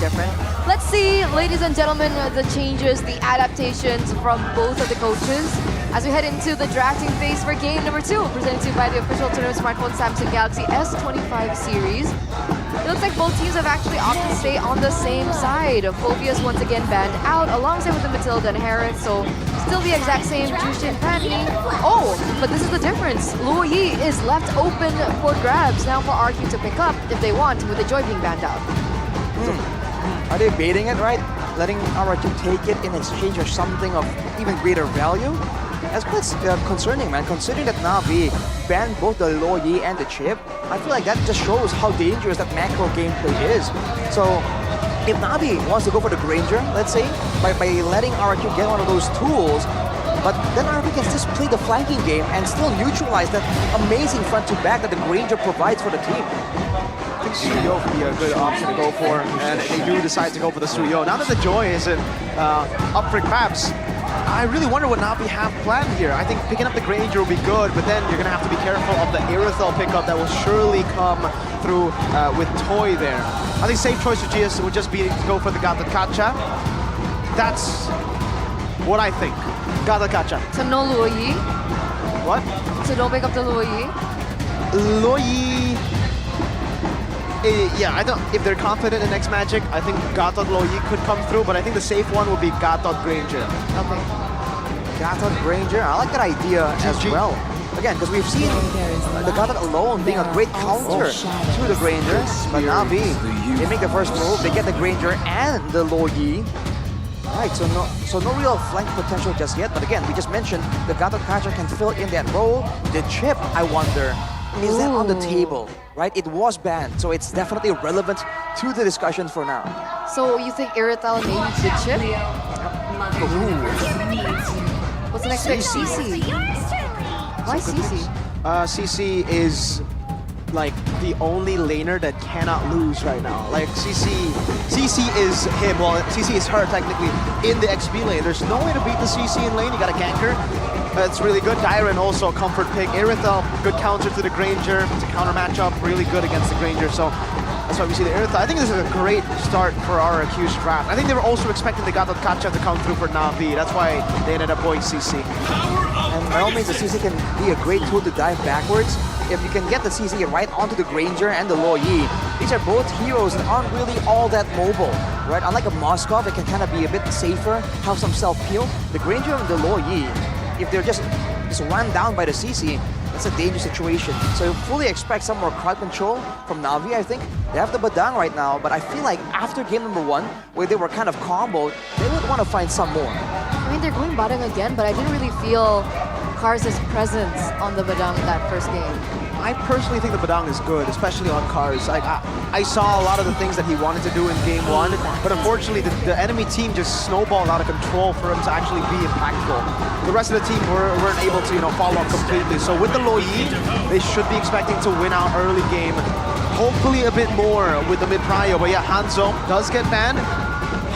different. Let's see, ladies and gentlemen, the changes, the adaptations from both of the coaches as we head into the drafting phase for game number 2, presented to you by the official tournament smartphone Samsung Galaxy S25 series. It looks like both teams have actually opted to stay on the same side. Phobia's once again banned out, alongside with the Matilda and Harris, so still the exact same Jushin Panty. Oh, but this is the difference. Luo Yi is left open for grabs now for RQ to pick up if they want, with the Joy being banned out. Are they baiting it, right? Letting RQ take it in exchange for something of even greater value? That's quite concerning, man. Considering that Navi banned both the Luo Yi and the chip, I feel like that just shows how dangerous that macro gameplay is. So, if Navi wants to go for the Granger, let's say, by letting RQ get one of those tools, but then RQ can just play the flanking game and still neutralize that amazing front-to-back that the Granger provides for the team. I think Suyo would be a good option to go for, and they do decide to go for the Suyo. Now that the Joy isn't up for grabs, I really wonder what Navi have planned here. I think picking up the Granger will be good, but then you're going to have to be careful of the Irithel pickup that will surely come through with Toy there. I think safe choice for GS would just be to go for the Gata Kacha. That's what I think. Gata Kacha. So no Luo Yi? What? So don't pick up the Luo Yi? Luo Yi... yeah, I don't. If they're confident in X Magic, I think Gatot Luo Yi could come through, but I think the safe one would be Gatot Granger. Okay. Gatot Granger, I like that idea as well. Again, because we've seen the Gatot alone being a great counter to the Granger, but Navi, they make the first move, they get the Granger and the Luo Yi. Right, so no real flank potential just yet, but again, we just mentioned the Gatot Kacha can fill in that role. The chip, I wonder, is that on the table, right? It was banned, so it's definitely relevant to the discussion for now. So you think Irithel may use the chip? What's the next pick? CC. Why CC? CC is like the only laner that cannot lose right now. Like CC is him, well CC is her technically in the XP lane. There's no way to beat the CC in lane, you got a ganker. That's really good. Dyren also a comfort pick. Irithel, good counter to the Granger. It's a counter matchup, really good against the Granger. So that's why we see the Irithel. I think this is a great start for RQ's draft. I think they were also expecting the Gatot Kacha to come through for Navi. That's why they ended up going CC. And by all means, the CC can be a great tool to dive backwards. If you can get the CC right onto the Granger and the Luo Yi, these are both heroes that aren't really all that mobile, right? Unlike a Moskov, it can kind of be a bit safer, have some self-peel. The Granger and the Luo Yi, if they're just run down by the CC, it's a dangerous situation. So fully expect some more crowd control from Navi, I think. They have the Badang right now, but I feel like after game number 1, where they were kind of comboed, they would want to find some more. I mean, they're going Badang again, but I didn't really feel Kars' presence on the Badang in that first game. I personally think the Badang is good, especially on Kars. Like, I saw a lot of the things that he wanted to do in game 1, but unfortunately the enemy team just snowballed out of control for him to actually be impactful. The rest of the team weren't able to, follow up completely. So with the Luo Yi, they should be expecting to win out early game. Hopefully a bit more with the mid-prio, but yeah, Hanzo does get banned.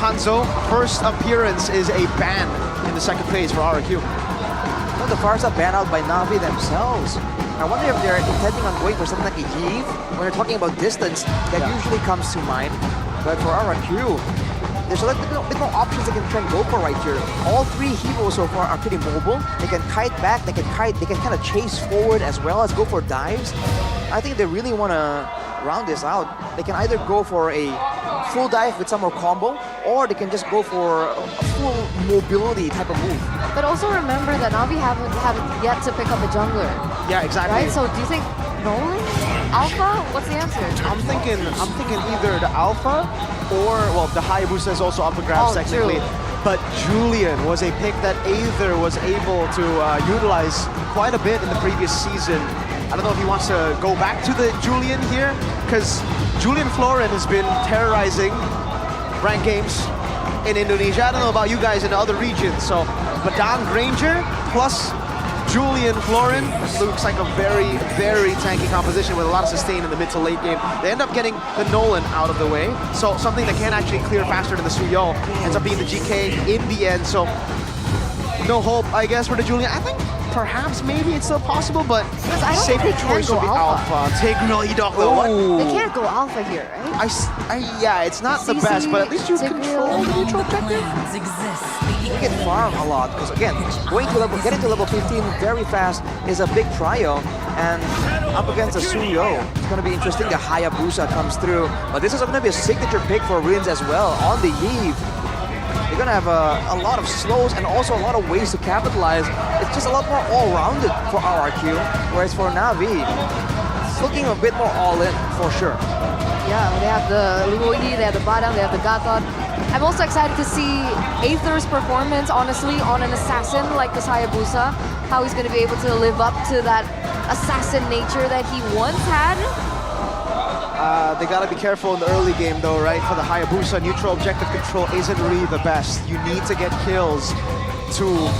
Hanzo, first appearance is a ban in the second phase for RQ. Well, the Farsa banned out by Navi themselves. I wonder if they're intending on going for something like a Yeve. When they're talking about distance, that usually comes to mind. But for RQ, there's a little bit more options they can try and go for right here. All 3 heroes so far are pretty mobile. They can kite back, they can kind of chase forward as well as go for dives. I think they really want to round this out. They can either go for a full dive with some more combo, or they can just go for a full mobility type of move. But also remember that Navi haven't yet to pick up a jungler. Yeah, exactly. Right? So do you think Nolan? Alpha? What's the answer? I'm thinking either the Alpha or, well, the Hayabusa is also up for grabs technically. True. But Julian was a pick that Aether was able to utilize quite a bit in the previous season. I don't know if he wants to go back to the Julian here, because Julian Florin has been terrorizing ranked games in Indonesia. I don't know about you guys in the other regions. So Badang Granger plus Julian Florin looks like a very, very tanky composition with a lot of sustain in the mid to late game. They end up getting the Nolan out of the way. So something that can actually clear faster than the Suyo ends up being the GK in the end. So no hope, I guess, for the Julian. I think perhaps maybe it's still possible, but I don't think safer they can choice go would be alpha. Alpha. Tigreal, Edok, though. What? They can't go alpha here, right? Yeah, it's not the CC, best, but at least you Tigreal. control the neutral objective. You can farm a lot because again, getting to level 15 very fast is a big prio, and up against a Suyo, it's going to be interesting. The Hayabusa comes through, but this is going to be a signature pick for Rins as well on the Eve. You're going to have a lot of slows and also a lot of ways to capitalize. It's just a lot more all-rounded for RRQ, whereas for Navi, it's looking a bit more all-in for sure. Yeah, they have the Luoyi, they have the Badang, they have the Gatot. I'm also excited to see Aether's performance, honestly, on an assassin like this Hayabusa. How he's going to be able to live up to that assassin nature that he once had. They gotta be careful in the early game though, right? For the Hayabusa, neutral objective control isn't really the best. You need to get kills to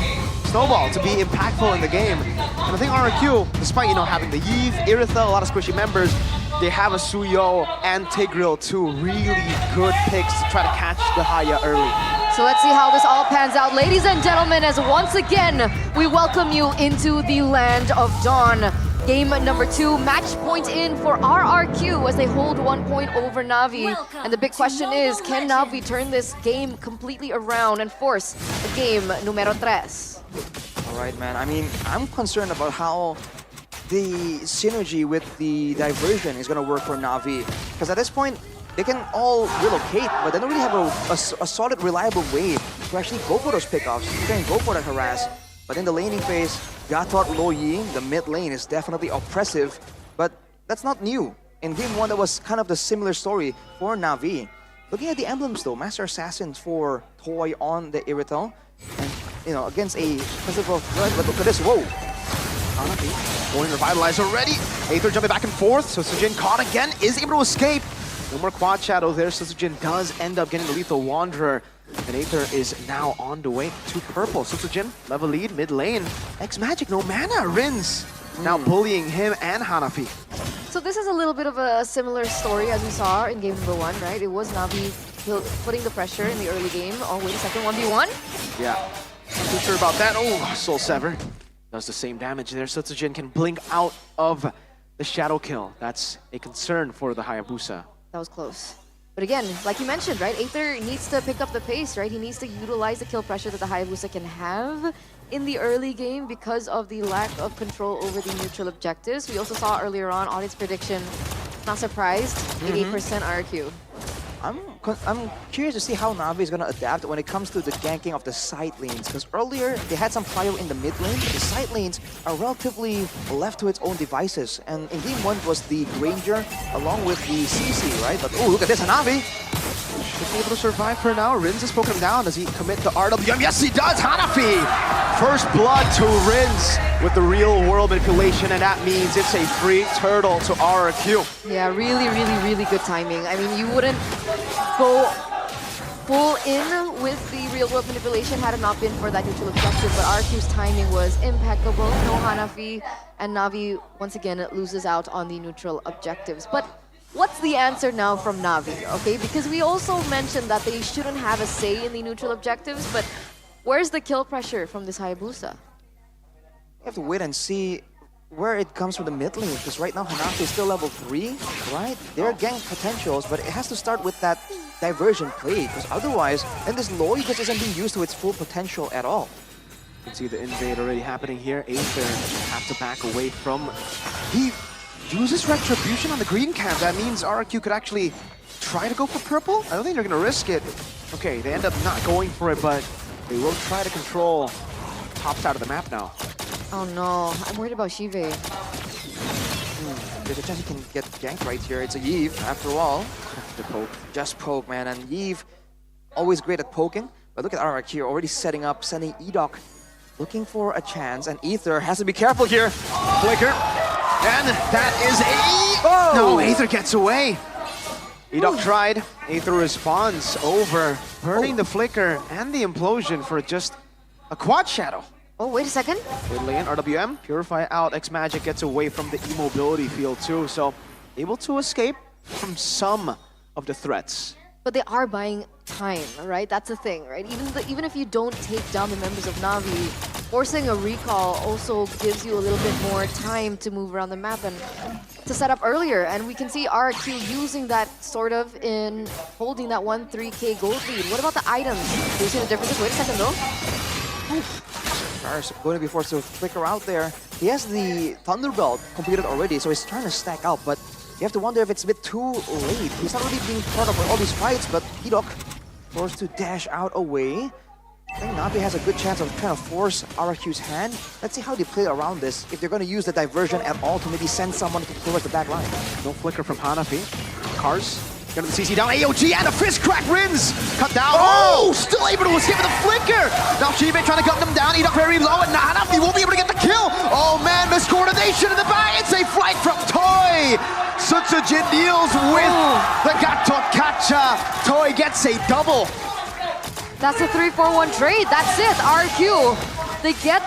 snowball, to be impactful in the game. And I think RRQ, despite, you know, having the Eve, Iritha, a lot of squishy members, they have a Suyo and Tigreal, two really good picks to try to catch the Haya early. So let's see how this all pans out. Ladies and gentlemen, as once again, we welcome you into the land of Dawn. Game number 2, match point in for RRQ as they hold 1 point over Navi. And the big question is, can Navi turn this game completely around and force the game numero 3? All right, man. I mean, I'm concerned about how the synergy with the diversion is going to work for Navi. Because at this point, they can all relocate, but they don't really have a solid, reliable way to actually go for those pickoffs. You can go for that harass. But in the laning phase, Gatot Loyi, the mid lane, is definitely oppressive. But that's not new. In Game 1, that was kind of the similar story for Navi. Looking at the emblems though, Master Assassins for Toy on the Irithel. And, you know, against a physical threat, but look at this, whoa! Hanafi Going revitalized already. Aether jumping back and forth, so Sujin caught again, is able to escape. No more quad shadow there, so Sujin does end up getting the lethal Wanderer. And Aether is now on the way to purple. So Sujin, level lead, mid lane. X-Magic, no mana, Rins. Now bullying him and Hanafi. So this is a little bit of a similar story as we saw in game number 1, right? It was Navi putting the pressure in the early game. Oh, wait a second, 1v1? Yeah, not too sure about that. Oh, Soul Sever does the same damage there. Setsujin can blink out of the shadow kill. That's a concern for the Hayabusa. That was close. But again, like you mentioned, right? Aether needs to pick up the pace, right? He needs to utilize the kill pressure that the Hayabusa can have in the early game because of the lack of control over the neutral objectives. We also saw earlier on, audience prediction, not surprised, 88% RQ. I'm curious to see how Navi is going to adapt when it comes to the ganking of the side lanes. Because earlier, they had some prio in the mid lane. The side lanes are relatively left to its own devices. And in Game 1 was the Granger along with the CC, right? But oh, look at this, Navi! Should be able to survive for now. Rins has broken him down. Does he commit to RWM? Yes, he does! Hanafi! First blood to Rins with the real world manipulation, and that means it's a free turtle to RRQ. Yeah, really good timing. I mean, you wouldn't go full in with the real world manipulation had it not been for that neutral objective, but RQ's timing was impeccable. No Hanafi, and Navi once again loses out on the neutral objectives. But what's the answer now from Navi, okay? Because we also mentioned that they shouldn't have a say in the neutral objectives, but where's the kill pressure from this Hayabusa? You have to wait and see where it comes from the mid lane, because right now Hanafi is still level 3, right? They're gank potentials, but it has to start with that diversion play, because otherwise, then this Loy just isn't being used to its full potential at all. You can see the invade already happening here. Aether have to back away from... He uses Retribution on the green camp. That means RRQ could actually try to go for purple? I don't think they're going to risk it. Okay, they end up not going for it, but they will try to control top side of the map now. Oh no, I'm worried about Shive. There's a chance he can get ganked right here. It's a Yve, after all. The poke. Just poke, man. And Yve, always great at poking. But look at RRQ here, already setting up, sending Edok, looking for a chance. And Aether has to be careful here. Flicker. And that is a... Oh! No, Aether gets away. Edok tried. Aether responds over, burning the flicker and the implosion for just a quad shadow. Oh, wait a second. Mid lane, RWM, Purify out. X-Magic gets away from the immobility field too, so able to escape from some of the threats. But they are buying time, right? That's the thing, right? Even if you don't take down the members of Navi, forcing a recall also gives you a little bit more time to move around the map and to set up earlier. And we can see RQ using that sort of in holding that 1-3K gold lead. What about the items? Do you see the differences? Wait a second though. Stars going to be forced to flicker out there. He has the Thunderbelt completed already, so he's trying to stack out, but you have to wonder if it's a bit too late. He's not really being part of all these fights, but Edok forced to dash out away. I think Navi has a good chance of trying to force RQ's hand. Let's see how they play around this. If they're going to use the diversion at all to maybe send someone towards the back line. No flicker from Hanafi. Cars. Gonna the CC down. AOG and a fist crack Rins. Cut down. Oh! Still able to escape with a flicker. Now Shibe trying to gun them down. Edok very low and Hanafi won't be able to get the kill. Oh man, miscoordination in the back. It's a flight from Toy. Sutsujin deals with the Gatot Kacha. Toy gets a double. That's a 3-4-1 trade. That's it. RQ. They get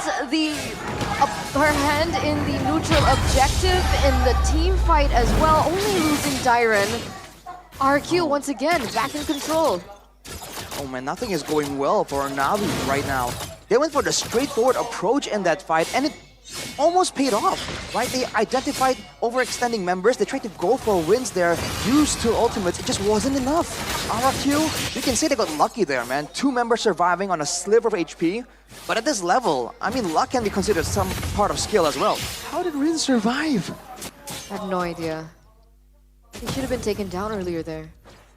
her hand in the neutral objective in the team fight as well. Only losing Dyron. RQ once again back in control. Oh man, nothing is going well for Navi right now. They went for the straightforward approach in that fight, and it almost paid off, right? They identified overextending members. They tried to go for wins there, used two ultimates. It just wasn't enough. RQ, you can say they got lucky there, man. 2 members surviving on a sliver of HP. But at this level, I mean, luck can be considered some part of skill as well. How did Rin survive? I have no idea. He should have been taken down earlier there.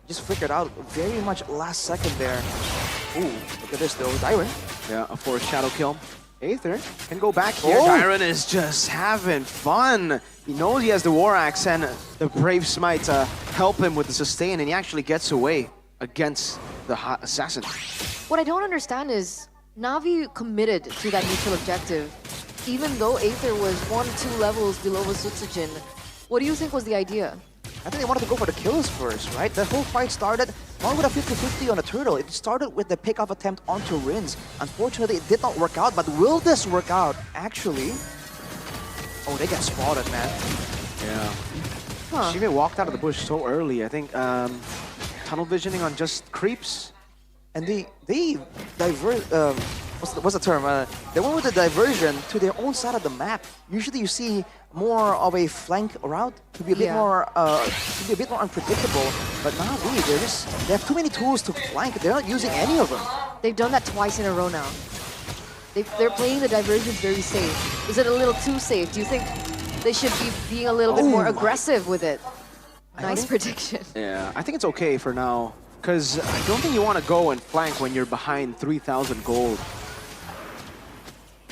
Just flickered out very much last second there. Ooh, look at this though, Dyron. Yeah, a forced shadow kill. Aether can go back here. Oh. Dyron is just having fun. He knows he has the War Axe and the Brave Smite to help him with the sustain, and he actually gets away against the hot assassin. What I don't understand is Navi committed to that neutral objective, even though Aether was 1-2 levels below Sutsujin. What do you think was the idea? I think they wanted to go for the kills first, right? The whole fight started not with a 50-50 on a turtle. It started with the pick-off attempt onto Rins. Unfortunately, it did not work out, but will this work out, actually? Oh, they got spotted, man. Yeah. Huh. Shibe walked out of the bush so early. I think tunnel visioning on just creeps. And they divert, what's the term? They went with the diversion to their own side of the map. Usually you see more of a flank route to be a bit more unpredictable. But Navi, they have too many tools to flank. They're not using any of them. They've done that twice in a row now. They're playing the diversions very safe. Is it a little too safe? Do you think they should be being a little bit more aggressive with it? Nice prediction. Yeah, I think it's okay for now. Because I don't think you want to go and flank when you're behind 3,000 gold.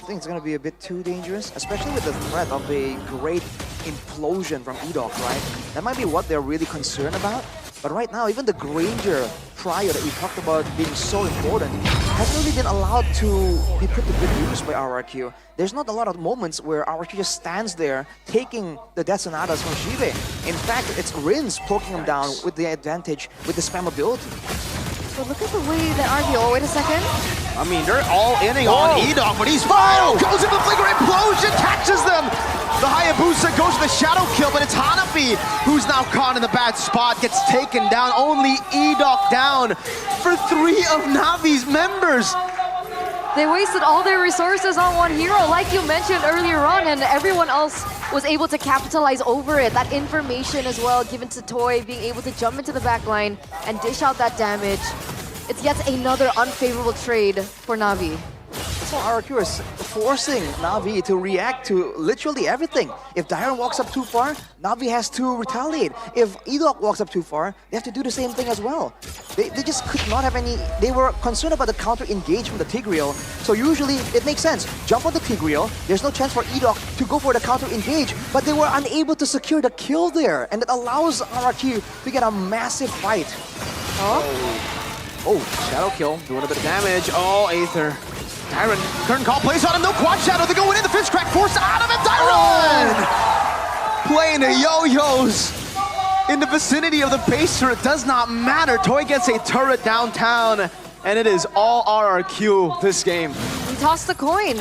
I think it's going to be a bit too dangerous, especially with the threat of a great implosion from Edok, right? That might be what they're really concerned about. But right now, even the Granger prior that we talked about being so important hasn't really been allowed to be put to good use by RRQ. There's not a lot of moments where RRQ just stands there taking the Death Sonatas from Shibe. In fact, it's Rins poking him down with the advantage with the spam ability. But look at the way that RQ... Oh, wait a second. I mean, they're all inning on Edok, but he's fine. Goes into the flicker implosion, catches them. The Hayabusa goes for the shadow kill, but it's Hanafi who's now caught in the bad spot, gets taken down. Only Edok down for 3 of Navi's members. They wasted all their resources on one hero, like you mentioned earlier on, and everyone else was able to capitalize over it. That information as well given to Toy, being able to jump into the back line and dish out that damage. It's yet another unfavorable trade for Navi. So RRQ is forcing Navi to react to literally everything. If Dyron walks up too far, Navi has to retaliate. If Edok walks up too far, they have to do the same thing as well. They just could not have any... They were concerned about the counter-engage from the Tigreal. So usually, it makes sense. Jump on the Tigreal. There's no chance for Edok to go for the counter-engage. But they were unable to secure the kill there. And it allows RRQ to get a massive fight. Oh, shadow kill, doing a bit of damage. Oh, Aether. Dyron, curtain call, place on him, no quad shadow, they're going in, the fist crack, forced out of it, Dyron! Playing the yo-yos in the vicinity of the base turret, does not matter. Toy gets a turret downtown, and it is all RRQ this game. He tossed the coin.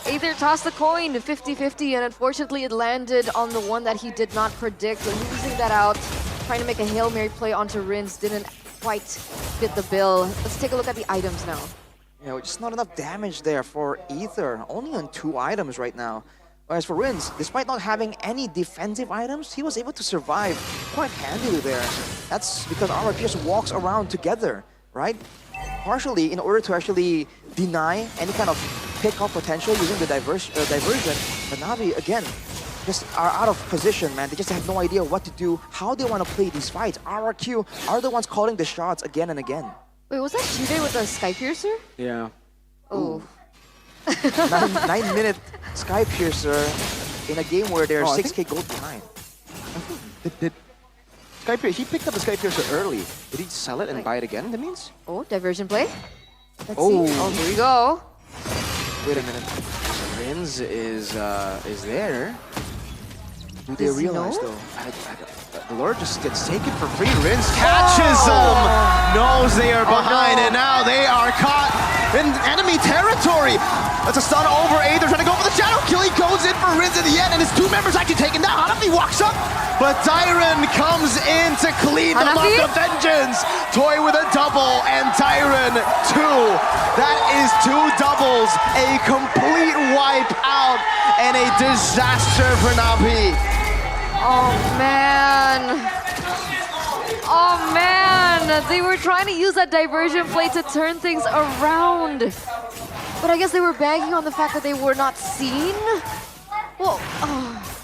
Aether tossed the coin 50-50, and unfortunately it landed on the one that he did not predict. Losing that out, trying to make a Hail Mary play onto Rins didn't quite fit the bill. Let's take a look at the items now. Yeah, just not enough damage there for Ether. Only on 2 items right now. Whereas for Rins, despite not having any defensive items, he was able to survive quite handily there. That's because RRQ just walks around together, right? Partially in order to actually deny any kind of pick-off potential using the diversion. But Navi, again, just are out of position, man. They just have no idea what to do, how they want to play these fights. RRQ are the ones calling the shots again and again. Wait, was that Chide with the Sky Piercer? Yeah. Oh. 9-minute Sky Piercer in a game where they're Oh, I 6k gold behind. Did Sky Piercer, he picked up the Sky Piercer early. Did he sell it and Right. buy it again, that means? Oh, diversion play. Let's Oh. see. Oh, here we go. Wait a minute. Rins is there. Do they Does he realize know? though? The Lord just gets taken for free. Rins catches them, knows they are behind, no. and now they are caught in enemy territory. That's a stun over Aether, trying to go for the shadow kill. He goes in for Rins in the end, and his 2 members actually taken down. Hanafi walks up, but Tyron comes in to clean them up. Hanafi? The vengeance. Toy with a double, and Tyron 2. That is 2 doubles, a complete wipe out, and a disaster for Navi. Oh, man. Oh, man. They were trying to use that diversion play to turn things around. But I guess they were banking on the fact that they were not seen. Well,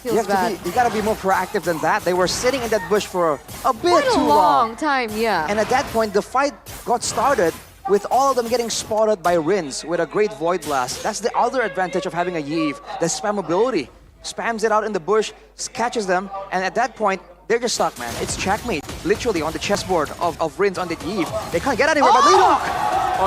feels bad. You gotta be more proactive than that. They were sitting in that bush for a bit Quite a too long time, yeah. And at that point, the fight got started with all of them getting spotted by Rins with a great Void Blast. That's the other advantage of having a Yeve, the spammability. Spams it out in the bush, catches them, and at that point, they're just stuck, man. It's checkmate, literally on the chessboard of Rins on the Yeve. They can't get anywhere, but Lidok!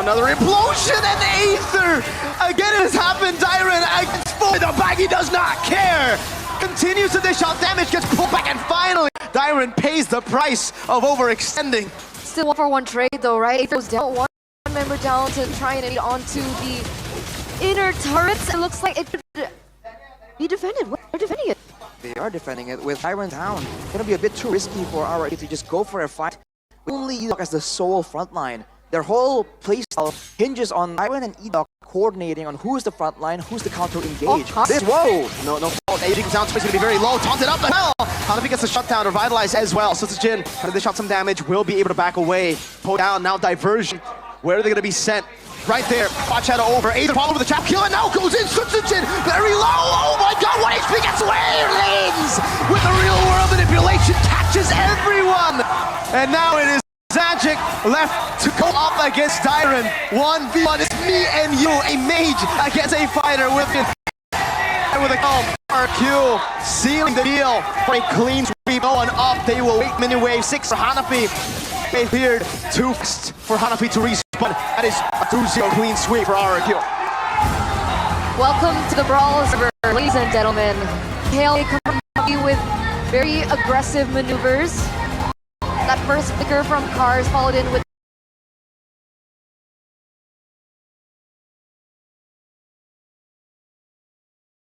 Another implosion and Aether! Again, it has happened. Tyron against Foy. The baggy does not care. Continues to dish out damage, gets pulled back, and finally, Tyron pays the price of overextending. Still 1-for-1 trade though, right? Aether was down, one member down to try and lead onto the inner turrets. It looks like it could be defended. They're defending it. They are defending it with Tyron down. Gonna be a bit too risky for RRQ to just go for a fight. Only Edok as the sole frontline. Their whole playstyle hinges on Tyron and Edok coordinating on who's the frontline, who's the counter engage. Whoa! No fault. Aging sound space going to be very low. Taunted up the hell. Hanafi gets the shutdown, revitalized as well. So Jin trying to dish out some damage, will be able to back away. Pull down, now diversion. Where are they going to be sent? Right there. Spot shadow over. Aether fall over the trap. Kill it now. Goes in. Jin very low. Oh my god. 1 HP gets away. Lanes with the real world manipulation. Catches everyone. And now it is Zagic left to go up against Tyron. 1v1. It's me and you. A mage against a fighter with a calm. RQ sealing the deal for a clean sweep. Going up. They will wait mini wave 6 for Hanafi. They cleared 2 for Hanafi to respawn. That is a 2-0 clean sweep for RQ. Welcome to the Brawl server, ladies and gentlemen. Hail come with very aggressive maneuvers. That first flicker from Cars followed in with